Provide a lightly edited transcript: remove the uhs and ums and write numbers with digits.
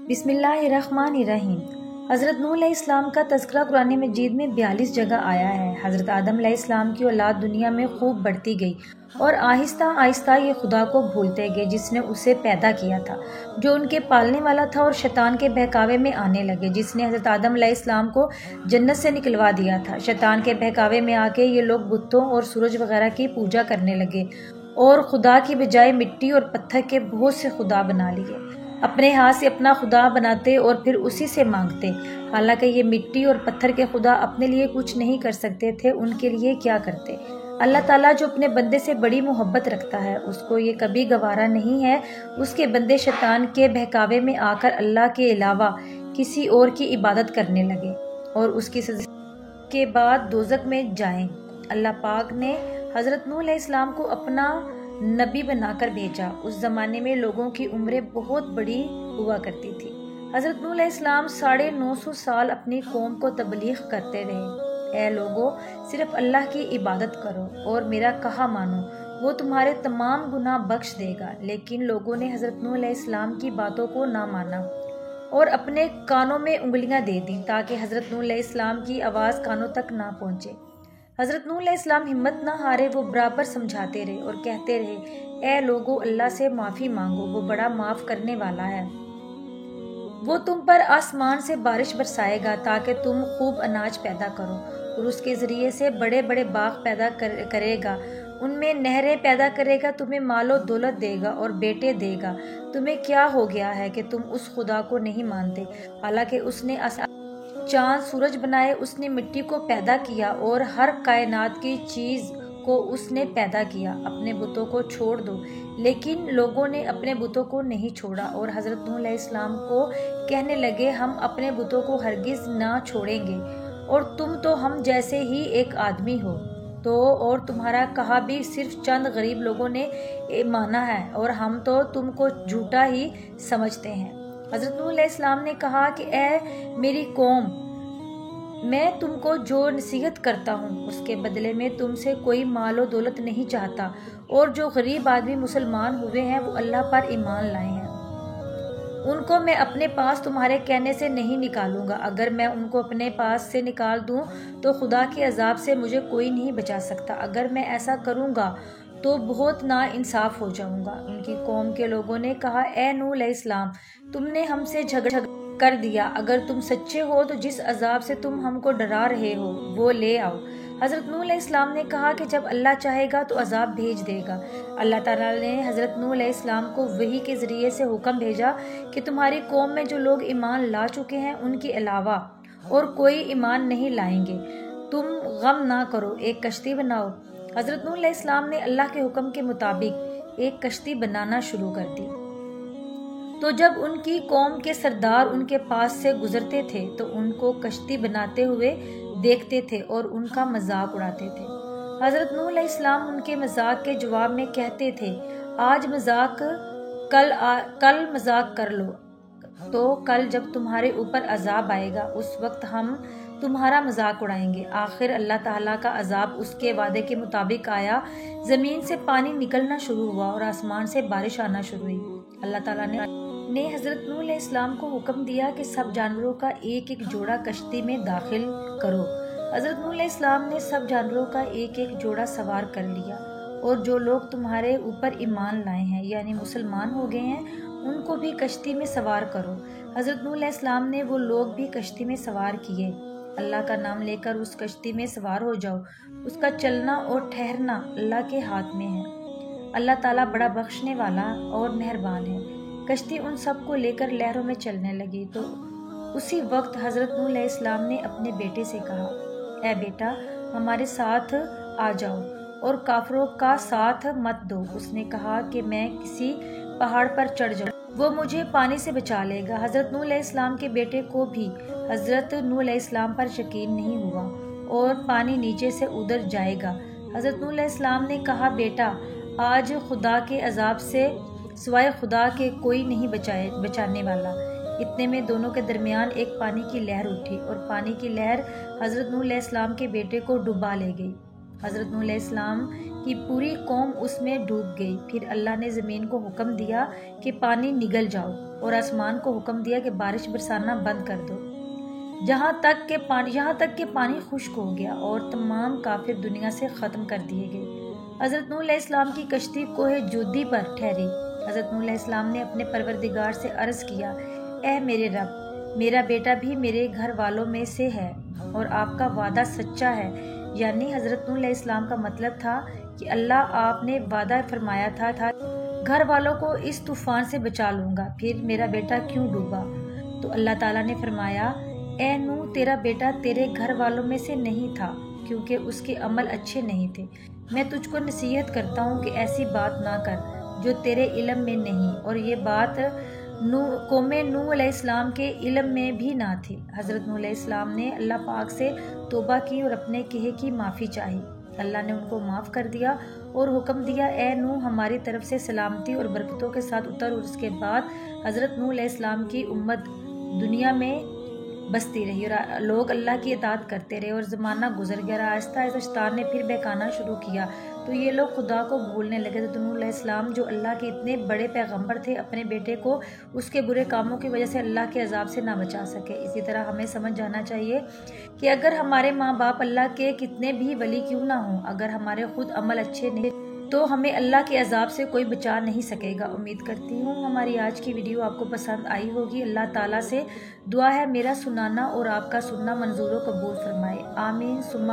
بسم اللہ الرحمن الرحیم۔ حضرت نوح علیہ السلام کا تذکرہ قرآن مجید میں 42 جگہ آیا ہے۔ حضرت آدم علیہ السلام کی اولاد دنیا میں خوب بڑھتی گئی اور آہستہ آہستہ یہ خدا کو بھولتے گئے جس نے اسے پیدا کیا تھا، جو ان کے پالنے والا تھا، اور شیطان کے بہکاوے میں آنے لگے جس نے حضرت آدم علیہ السلام کو جنت سے نکلوا دیا تھا۔ شیطان کے بہکاوے میں آ کے یہ لوگ بتوں اور سورج وغیرہ کی پوجا کرنے لگے اور خدا کی بجائے مٹی اور پتھر کے بہت سے خدا بنا لیے۔ اپنے ہاتھ سے اپنا خدا بناتے اور پھر اسی سے مانگتے، حالانکہ یہ مٹی اور پتھر کے خدا اپنے لیے کچھ نہیں کر سکتے تھے، ان کے لیے کیا کرتے؟ اللہ تعالیٰ جو اپنے بندے سے بڑی محبت رکھتا ہے، اس کو یہ کبھی گوارا نہیں ہے اس کے بندے شیطان کے بہکاوے میں آ کر اللہ کے علاوہ کسی اور کی عبادت کرنے لگے اور اس کی سزا کے بعد دوزخ میں جائیں۔ اللہ پاک نے حضرت نوح علیہ السلام کو اپنا نبی بنا کر بھیجا۔ اس زمانے میں لوگوں کی عمریں بہت بڑی ہوا کرتی تھی۔ حضرت نوح علیہ السلام 950 سال اپنی قوم کو تبلیغ کرتے رہے، اے لوگو صرف اللہ کی عبادت کرو اور میرا کہا مانو، وہ تمہارے تمام گناہ بخش دے گا۔ لیکن لوگوں نے حضرت نوح علیہ السلام کی باتوں کو نہ مانا اور اپنے کانوں میں انگلیاں دے دیں تاکہ حضرت نوح علیہ السلام کی آواز کانوں تک نہ پہنچے۔ حضرت نوح علیہ السلام ہمت نہ ہارے، وہ برابر سمجھاتے رہے اور کہتے رہے، اے لوگو اللہ سے معافی مانگو، وہ بڑا معاف کرنے والا ہے۔ وہ تم پر آسمان سے بارش برسائے گا تاکہ تم خوب اناج پیدا کرو اور اس کے ذریعے سے بڑے بڑے باغ پیدا کرے گا، ان میں نہریں پیدا کرے گا، تمہیں مال و دولت دے گا اور بیٹے دے گا۔ تمہیں کیا ہو گیا ہے کہ تم اس خدا کو نہیں مانتے، حالانکہ اس نے چاند سورج بنائے، اس نے مٹی کو پیدا کیا اور ہر کائنات کی چیز کو اس نے پیدا کیا۔ اپنے بتوں کو چھوڑ دو۔ لیکن لوگوں نے اپنے بتوں کو نہیں چھوڑا اور حضرت نوح علیہ السلام کو کہنے لگے، ہم اپنے بتوں کو ہرگز نہ چھوڑیں گے اور تم تو ہم جیسے ہی ایک آدمی ہو تو، اور تمہارا کہا بھی صرف چند غریب لوگوں نے مانا ہے اور ہم تو تم کو جھوٹا ہی سمجھتے ہیں۔ حضرت نوح علیہ السلام نے کہا کہ اے میری قوم، میں تم کو جو نصیحت کرتا ہوں اس کے بدلے میں تم سے کوئی مال و دولت نہیں چاہتا، اور جو غریب آدمی مسلمان ہوئے ہیں وہ اللہ پر ایمان لائے ہیں، ان کو میں اپنے پاس تمہارے کہنے سے نہیں نکالوں گا۔ اگر میں ان کو اپنے پاس سے نکال دوں تو خدا کے عذاب سے مجھے کوئی نہیں بچا سکتا۔ اگر میں ایسا کروں گا تو بہت نا انصاف ہو جاؤں گا۔ ان کی قوم کے لوگوں نے کہا، اے نوح علیہ السلام، تم نے ہم سے جھگڑا کر دیا، اگر تم سچے ہو تو جس عذاب سے تم ہم کو ڈرا رہے ہو وہ لے آؤ۔ حضرت نوح علیہ السلام نے کہا کہ جب اللہ چاہے گا تو عذاب بھیج دے گا۔ اللہ تعالیٰ نے حضرت نوح علیہ السلام کو وحی کے ذریعے سے حکم بھیجا کہ تمہاری قوم میں جو لوگ ایمان لا چکے ہیں ان کے علاوہ اور کوئی ایمان نہیں لائیں گے، تم غم نہ کرو، ایک کشتی بناؤ۔ حضرت نوح علیہ السلام نے اللہ کے حکم کے مطابق ایک کشتی بنانا شروع کر دی۔ تو جب ان کی قوم کے سردار ان کے پاس سے گزرتے تھے تو ان کو کشتی بناتے ہوئے دیکھتے تھے اور ان کا مذاق اڑاتے تھے۔ حضرت نوح علیہ السلام ان کے مذاق کے جواب میں کہتے تھے، آج مذاق، کل مذاق کر لو، تو کل جب تمہارے اوپر عذاب آئے گا اس وقت ہم تمہارا مذاق اڑائیں گے۔ آخر اللہ تعالیٰ کا عذاب اس کے وعدے کے مطابق آیا، زمین سے پانی نکلنا شروع ہوا اور آسمان سے بارش آنا شروع ہوئی۔ اللہ تعالیٰ نے حضرت نوح علیہ السلام کو حکم دیا کہ سب جانوروں کا ایک ایک جوڑا کشتی میں داخل کرو۔ حضرت نوح علیہ السلام نے سب جانوروں کا ایک ایک جوڑا سوار کر لیا، اور جو لوگ تمہارے اوپر ایمان لائے ہیں یعنی مسلمان ہو گئے ہیں ان کو بھی کشتی میں سوار کرو۔ حضرت نوح علیہ السلام نے وہ لوگ بھی کشتی میں سوار کیے۔ اللہ کا نام لے کر اس کشتی میں سوار ہو جاؤ، اس کا چلنا اور ٹھہرنا اللہ کے ہاتھ میں ہے۔ اللہ تعالیٰ بڑا بخشنے والا اور مہربان ہے۔ کشتی ان سب کو لے کر لہروں میں چلنے لگی تو اسی وقت حضرت نوح علیہ السلام نے اپنے بیٹے سے کہا، اے بیٹا ہمارے ساتھ آ جاؤ اور کافروں کا ساتھ مت دو۔ اس نے کہا کہ میں کسی پہاڑ پر چڑھ جاؤں، وہ مجھے پانی سے بچا لے گا۔ حضرت نوح علیہ السلام کے بیٹے کو بھی حضرت نوح علیہ السلام پر یقین نہیں ہوا اور پانی نیچے سے ادھر جائے گا۔ حضرت نوح علیہ السلام نے کہا، بیٹا آج خدا کے عذاب سے سوائے خدا کے کوئی نہیں بچانے والا۔ اتنے میں دونوں کے درمیان ایک پانی کی لہر اٹھی اور پانی کی لہر حضرت نوح علیہ السلام کے بیٹے کو ڈبا لے گئی۔ حضرت نوح علیہ السلام کہ پوری قوم اس میں ڈوب گئی۔ پھر اللہ نے زمین کو حکم دیا کہ پانی نگل جاؤ، اور آسمان کو حکم دیا کہ بارش برسانا بند کر دو، یہاں تک کہ پانی خشک ہو گیا، اور تمام کافر دنیا سے ختم کر دیے گئے۔ حضرت نوح علیہ السلام کی کشتی کوہ جودی پر ٹھہری۔ حضرت نوح علیہ السلام نے اپنے پروردگار سے عرض کیا، اے میرے رب، میرا بیٹا بھی میرے گھر والوں میں سے ہے، اور آپ کا وعدہ سچا ہے۔ یعنی حضرت نوح علیہ السلام کا مطلب تھا کہ اللہ آپ نے وعدہ فرمایا تھا گھر والوں کو اس طوفان سے بچا لوں گا، پھر میرا بیٹا کیوں ڈوبا؟ تو اللہ تعالیٰ نے فرمایا، اے نوح، تیرا بیٹا تیرے گھر والوں میں سے نہیں تھا، کیونکہ اس کے عمل اچھے نہیں تھے۔ میں تجھ کو نصیحت کرتا ہوں کہ ایسی بات نہ کر جو تیرے علم میں نہیں، اور یہ بات قوم نوح علیہ السلام کے علم میں بھی نہ تھی۔ حضرت نوح علیہ السلام نے اللہ پاک سے توبہ کی اور اپنے کہے کی معافی چاہی۔ اللہ نے ان کو معاف کر دیا اور حکم دیا، اے نوح، ہماری طرف سے سلامتی اور برکتوں کے ساتھ اتر۔ اور اس کے بعد حضرت نوح علیہ السلام کی امت دنیا میں بستی رہی، اور لوگ اللہ کی اطاعت کرتے رہے، اور زمانہ گزر گیا۔ آہستہ آہستہ شیطان نے پھر بہکانا شروع کیا، تو یہ لوگ خدا کو بھولنے لگے۔ تو نوح علیہ السلام جو اللہ کے اتنے بڑے پیغمبر تھے، اپنے بیٹے کو اس کے برے کاموں کی وجہ سے اللہ کے عذاب سے نہ بچا سکے۔ اسی طرح ہمیں سمجھ جانا چاہیے کہ اگر ہمارے ماں باپ اللہ کے کتنے بھی ولی کیوں نہ ہوں، اگر ہمارے خود عمل اچھے نہیں تو ہمیں اللہ کے عذاب سے کوئی بچا نہیں سکے گا۔ امید کرتی ہوں ہماری آج کی ویڈیو آپ کو پسند آئی ہوگی۔ اللہ تعالیٰ سے دعا ہے میرا سنانا اور آپ کا سننا منظور و قبول فرمائے، آمین ثم